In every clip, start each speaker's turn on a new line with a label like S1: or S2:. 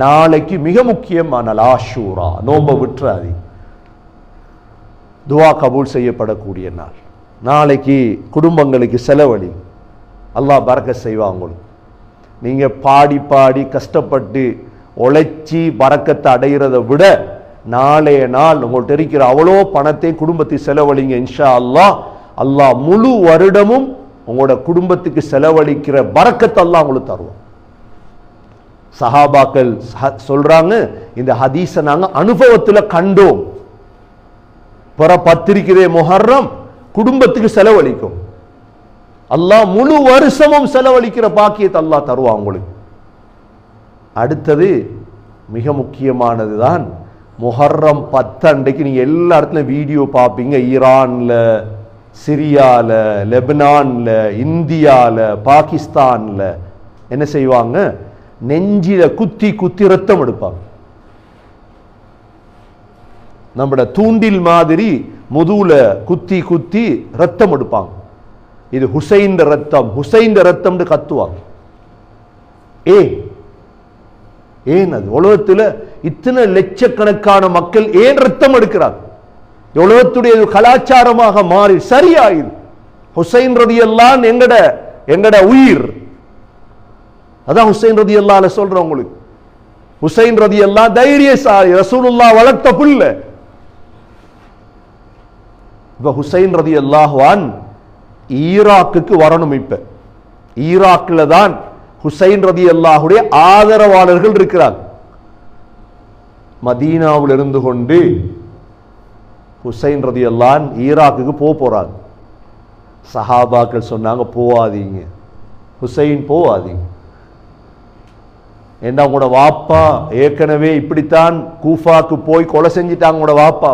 S1: நாளைக்கு மிக முக்கியமான ஆஷூரா, நோம்ப விட்டுறாதி, துவா கபூல் செய்யப்படக்கூடிய நாள். நாளைக்கு குடும்பங்களுக்கு செலவழி, அல்லாஹ் பரக்கத் செய்வாங்க. நீங்க பாடி பாடி கஷ்டப்பட்டு உழைச்சி பரக்கத்தை அடைகிறத விட நாளைய நாள் உங்கள்கிட்ட இருக்கிற அவ்வளோ பணத்தை குடும்பத்தை செலவழிங்க. இன்ஷா அல்லாஹ் அல்லாஹ் முழு வருடமும் உங்களோட குடும்பத்துக்கு செலவழிக்கிற பரக்கத்தை அல்லாஹ் உங்களுக்கு தருவோம். சஹாபாக்கள் சொல்றாங்க, இந்த ஹதீஸை நாங்க அனுபவத்துல கண்டோம். பிற பத்திரிக்கிறே முஹர்ரம் குடும்பத்துக்கு செலவழிக்கும், அல்லாஹ் முழு வருஷமும் செலவழிக்கிற பாக்கியத்தை அல்லாஹ் தருவான் உங்களுக்கு. அடுத்தது மிக முக்கியமானது தான் முஹர்ரம் 10 அன்றைக்கு நீங்க எல்லா இடத்துலையும் வீடியோ பார்ப்பீங்க. ஈரான்ல, சிரியால, லெபனான்ல, இந்தியால, பாகிஸ்தான்ல என்ன செய்வாங்க, நெஞ்சில குத்தி குத்தி ரத்தம் எடுப்பாங்க. நம்மட தூண்டில் மாதிரி முதுகுல குத்தி குத்தி ரத்தம் எடுப்பாங்க. இது ஹுசைன் ரத்தம், ஹுசைன் ரத்தம்னு கத்துவாங்க. ஏன் அது உலகத்துல இத்தனை லட்சக்கணக்கான மக்கள் ஏன் ரத்தம் எடுக்கிறாங்க? உலகத்துடைய கலாச்சாரமாக மாறி சரியாயிரு. ஹுசைன் ரலியல்லாஹு எங்கட உயிர். அதான் ஹுசைன் ரலியல்லாஹு சொல்றேன் உங்களுக்கு. ஹுசைன் ரலியல்லாஹு தைரியசாலி, ரசூலுல்லாஹ் வளர்த்த புள்ள. இப்ப ஹுசைன் ரலியல்லாஹு அன்ஹு ஈராக்குக்கு வரணும். இப்ப ஈராக்ல தான் ஹுசைன் ரலியல்லாஹுடைய ஆதரவாளர்கள் இருக்கிறார். மதீனாவில் இருந்து கொண்டு ஹுசைன் ரலியல்லாஹு ஈராக்குக்கு போறாங்க. சஹாபாக்கள் சொன்னாங்க, போவாதீங்க ஹுசைன், போவாதீங்க. ஏன்னா உங்களோட வாப்பா ஏற்கனவே இப்படித்தான் கூஃபாக்கு போய் கொலை செஞ்சிட்டாங்க உங்களோட வாப்பா.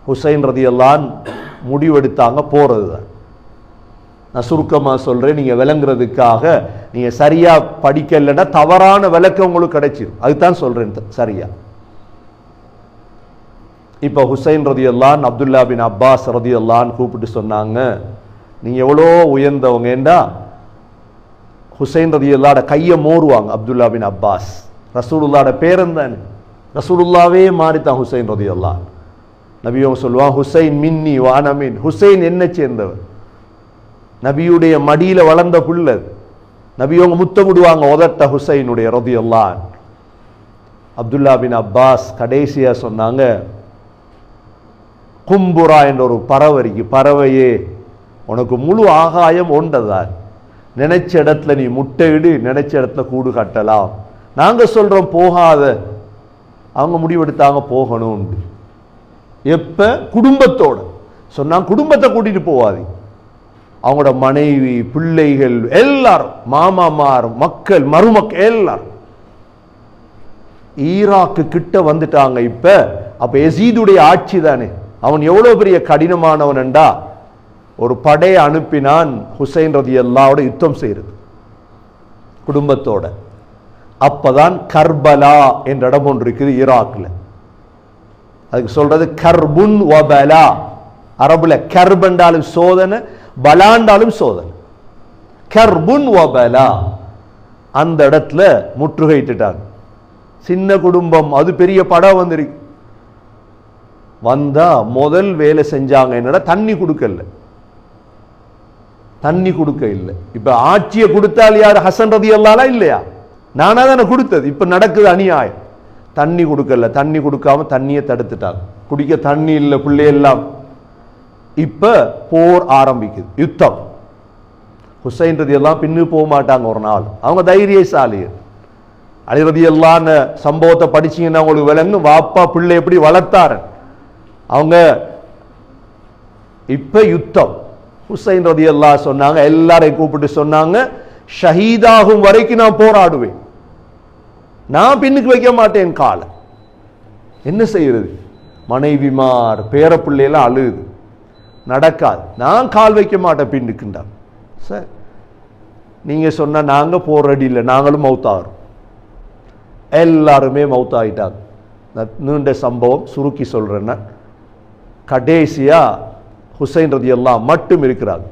S1: ஹுசைன் ரலியல்லாஹு முடிவெடுத்தாங்க போறதுதான். நான் சுருக்கமாக சொல்றேன், நீங்க விளங்குறதுக்காக. நீங்க சரியா படிக்கலைன்னா தவறான விளக்கம் உங்களுக்கு கிடைச்சிடும், அதுதான் சொல்றேன் சரியா. இப்ப ஹுசைன் ரலியல்லாஹு அப்துல்லா பின் அப்பாஸ் ரலியல்லாஹு கூப்பிட்டு சொன்னாங்க, நீங்க எவ்வளோ உயர்ந்தவங்க. ஏண்டா ஹுசைன் ரலியல்லாஹு கையை மோருவாங்க அப்துல்லா பின் அப்பாஸ். ரசூலுல்லாஹோட பேரன் தானே, ரசூலுல்லாவே மாறித்தான் ஹுசைன் ரலியல்லாஹு. நபியும் சொல்லுவான், ஹுசைன் மின்னி வான மின், ஹுசைன் என்ன சேர்ந்தவர். நபியுடைய மடியில வளர்ந்த புள்ள. நபியவங்க முத்தமிடுவாங்க உதட்ட ஹுசைனுடைய ரலியல்லாஹு. அப்துல்லா பின் அப்பாஸ் கடைசியா சொன்னாங்க, கும்புரா என்ற ஒரு பறவைக்கு, பறவையே உனக்கு முழு ஆகாயம் ஒன்றதான், நினைச்ச இடத்துல நீ முட்டையிடு, நினைச்ச இடத்துல கூடு கட்டலாம். நாங்க சொல்றோம் போகாத, அவங்க முடிவெடுத்தாங்க போகணும். எப்ப குடும்பத்தோட சொன்னாங்க, குடும்பத்தை கூட்டிட்டு போவாது. அவங்களோட மனைவி, பிள்ளைகள் எல்லாரும், மாமாமார், மக்கள், மருமக்கள் எல்லாரும் ஈராக்கு கிட்ட வந்துட்டாங்க. இப்ப அப்ப யசீதுடைய ஆட்சி தானே, அவன் எவ்வளவு பெரிய கடினமானவன் என்றா, ஒரு படையை அனுப்பினான் ஹுசைன் ரலியல்லாஹு யுத்தம் செய்யறது குடும்பத்தோட. அப்பதான் கர்பலா என்ற இடம் ஒன்று இருக்குது ஈராக்ல. அதுக்கு சொல்றது கர்புன் வபலா. அரபுல கர்ப் என்றாலும் சோதனை, பலாண்டாலும் சோதனை. கர்புன் வபலா. அந்த இடத்துல முற்றுகையிட்டுட்டாங்க. சின்ன குடும்பம், அது பெரிய படம் வந்திருக்கு. வந்தா முதல் வேலை செஞ்சாங்க என்னடா, தண்ணி கொடுக்கல, தண்ணி கொடுக்க இல்லை. இப்ப ஆட்சியை கொடுத்தால் யார், ஹசன் ரலியல்லாஹு இல்லையா, நானா தானே கொடுத்தது. இப்ப நடக்குது அநியாயம். தண்ணி கொடுக்கல, தண்ணி கொடுக்காம தண்ணியை தடுத்துட்டாங்க, குடிக்க தண்ணி இல்லை பிள்ளையெல்லாம். இப்ப போர் ஆரம்பிக்குது, யுத்தம். ஹுசைன் ரலியல்லாஹு பின்னு போக மாட்டாங்க ஒரு நாள், அவங்க தைரியசாலி. அலி ரலியல்லாஹு சம்பவத்தை படிச்சீங்கன்னா உங்களுக்கு விளங்கும், வாப்பா பிள்ளை எப்படி வளர்த்தாரு அவங்க. இப்ப யுத்தம். ஹுசைன் ரலியல்லாஹு சொன்னாங்க, எல்லாரையும் கூப்பிட்டு சொன்னாங்க, ஷஹீதாகும் வரைக்கும் நான் போராடுவேன், நான் பின்னுக்கு வைக்க மாட்டேன் காலை. என்ன செய்யறது, மனைவிமார் பேரப்பிள்ளையெல்லாம் அழுகுது, நடக்காது, நான் கால் வைக்க மாட்டேன் பின்னுக்குண்டா. சார் நீங்க சொன்னா நாங்க போராடி இல்லை, நாங்களும் மௌத்தாகிறோம். எல்லாருமே மௌத்தாயிட்டாங்க. நீண்ட சம்பவம் சுருக்கி சொல்றேன்னா, கடைசியா ஹுசைன் ரலியல்லாஹு மட்டும் இருக்கிறாங்க.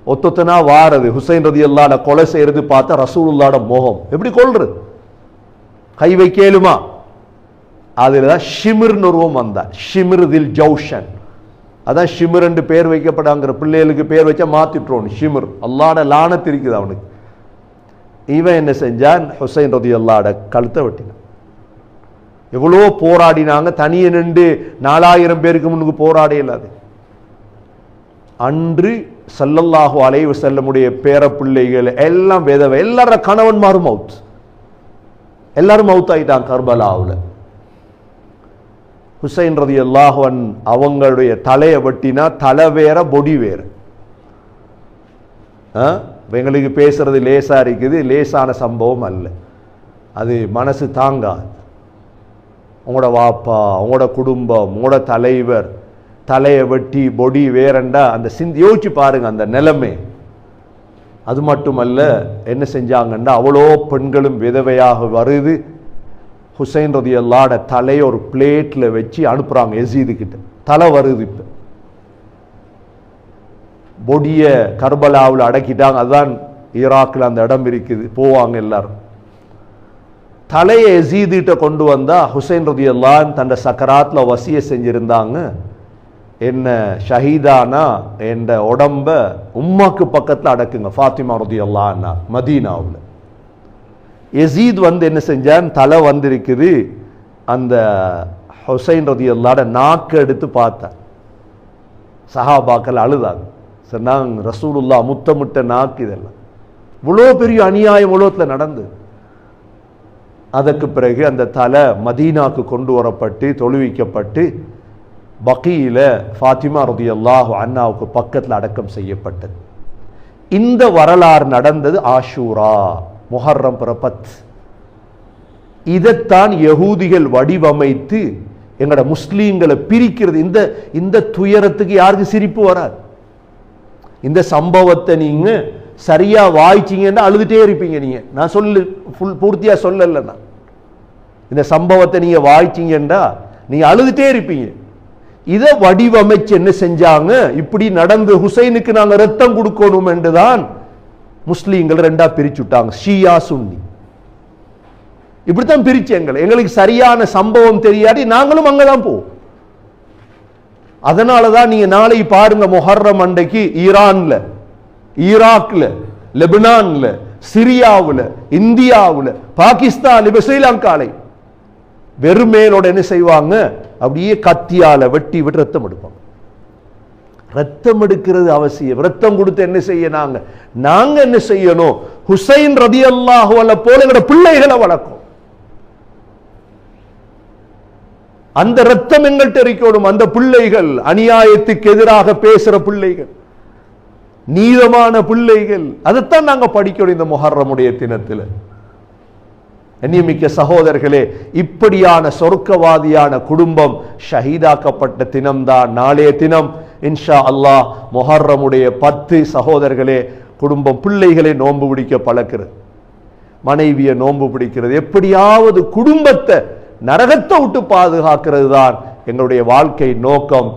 S1: ஒத்தொத்தனா வாரது ஹுசைன் ரலியல்லாஹு கொலை செய்யறது பார்த்தா ரசூலுல்லாஹ்ட மோகம் எப்படி கொல்றது, கை வைக்கலுமா? அதுலதான் ஷிமிர்னு உருவம் வந்தா, ஷிமிர் தில் ஜௌஷன். அதான் ஷிமிர் என்று பேர் வைக்கப்படாங்கிற பிள்ளைகளுக்கு பேர் வச்சா மாத்திட்டுறோம் ஷிமிர். அல்லாஹ்ட லானத் இருக்குது அவனுக்கு. இவன் என்ன செஞ்சான், ஹுசைன் ரலியல்லாஹு கழுத்தை வெட்டினான். எவ்வளோ போராடினாங்க, தனியே நின்று 4000 பேருக்கு முன்னுக்கு போராட இயலாது. அன்று ஸல்லல்லாஹு அலைஹி வஸல்லமுடைய பேர பிள்ளைகள் எல்லாம் வேதவை, எல்லார கணவன்மாரும் மவுத், எல்லாரும் மவுத் ஆயிட்டாங்க கர்பலாவுல. ஹுசைன் ரலியல்லாஹு அன்ஹு அவங்களுடைய தலையை வெட்டினா தலை வேற பொடி வேற. எங்களுக்கு பேசுறது லேசா இருக்குது, லேசான சம்பவம் அல்ல, அது மனசு தாங்காது. உங்களோட வாப்பா, உங்களோட குடும்பம், உங்களோட தலைவர் தலையை வெட்டி பொடி வேறண்டா அந்த யோசிச்சு பாருங்க அந்த நிலைமை. அது மட்டுமல்ல, என்ன செஞ்சாங்கன்னா அவ்வளோ பெண்களும் விதவையாக வருது. ஹுசைன் ரலியல்லாஹு தலையை ஒரு பிளேட்ல வச்சு அனுப்புறாங்க யசீது கிட்ட. தலை வருது, இப்ப பொடிய கர்பலாவில் அடக்கிட்டாங்க. அதுதான் ஈராக்கில் அந்த இடம் இருக்குது, போவாங்க எல்லாரும். தலையை யசீதுகிட்ட கொண்டு வந்தா ஹுசைன் ரலியல்லாஹு தன்னை சக்கராத்ல வசிய செஞ்சிருந்தாங்க, என்ன ஷஹீதானா என்ற உடம்ப உம்மாக்கு பக்கத்தில் அடக்குங்க, ஃபாத்திமா ரலியல்லாஹு அன்ஹா மதீனாவில். யசீத் என்ன செஞ்சான், தலை வந்திருக்குது, அந்த ஹுசைன் ரலியல்லாஹு நாக்கு எடுத்து பார்த்தார். சஹாபாக்கள் அழுதாங்க, சொன்னாங்க ரசூலுல்லாஹ் முத்தமிட்ட நாக்கு, இதெல்லாம் இவ்வளோ பெரிய அநியாயம் உலகத்தில் நடந்தது. அதற்கு பிறகு அந்த தலை மதீனாக்கு கொண்டு வரப்பட்டு தொழுவிக்கப்பட்டு பகீல ஃபாத்திமா ரலியல்லாஹு அன்ஹாவுக்கு பக்கத்தில் அடக்கம் செய்யப்பட்டது. இந்த வரலாறு நடந்தது ஆஷூரா, முஹர்ரம் பிறப்பத். இதைத்தான் யகூதிகள் வடிவமைத்து எங்கட முஸ்லீம்களை பிரிக்கிறது. இந்த துயரத்துக்கு யாருக்கு சிரிப்பு வராது? இந்த சம்பவத்தை நீங்க சரியா வாய்ச்சிங்கன்னா அழுதுட்டே இருப்பீங்க. நீங்க நான் பூர்த்தியா சொல்லல, இந்த சம்பவத்தை நீங்க வாய்ச்சிங்கன்னா நீங்க அழுதுட்டே இருப்பீங்க. இதை வடிவமைச்சு என்ன செஞ்சாங்க, இப்படி நடந்து ஹுசைனுக்கு நாங்க ரத்தம் கொடுக்கணும் என்றுதான் முஸ்லீம்கள் ரெண்டா பிரிச்சுட்டாங்க, ஷியா சுன்னி. இப்படித்தான் பிரிச்சு எங்களுக்கு சரியான சம்பவம் தெரியாட்டி நாங்களும் அங்கதான் போவோம். அதனாலதான் நீங்க நாளை பாருங்க, முஹர்ரம் அன்றைக்கு ஈரான்ல, ஈராக்ல, லெபனான்ல, சிரியாவுல, இந்தியாவுல, பாகிஸ்தான், ஸ்ரீலங்காலை வெறுமேலோட என்ன செய்வாங்க, அப்படியே கத்தியால வெட்டி விட்டு ரத்தம் எடுப்பாங்க. ரத்தம் எடுக்கிறது அவசியம். ரத்தம் கொடுத்து என்ன செய்ய நாங்க என்ன செய்யணும், ஹுசைன் ரலியல்லாஹு அன்ஹு போல எங்கட பிள்ளைகளை வளர்க்கும். அந்த ரத்தம் எங்கள்கிட்ட இருக்கணும். அந்த பிள்ளைகள் அநியாயத்துக்கு எதிராக பேசுற பிள்ளைகள், நீதமான பிள்ளைகள், அதைத்தான் நாங்க படிக்கணும் இந்த முஹர்ரமுடைய தினத்தில். கண்ணியமிக்க சகோதரர்களே, இப்படியான சொர்க்கவாதியான குடும்பம் ஷஹீதாக்கப்பட்ட தினம்தான் நாளைய தினம் இன்ஷா அல்லாஹ். முஹர்ரமுடைய 10 சகோதரர்களே, குடும்பம் பிள்ளைகளை நோன்பு பிடிக்க பழக்கிறது, மனைவியை நோன்பு பிடிக்கிறது, எப்படியாவது குடும்பத்தை நரகத்தை விட்டு பாதுகாக்கிறது தான் எங்களுடைய வாழ்க்கை நோக்கம்.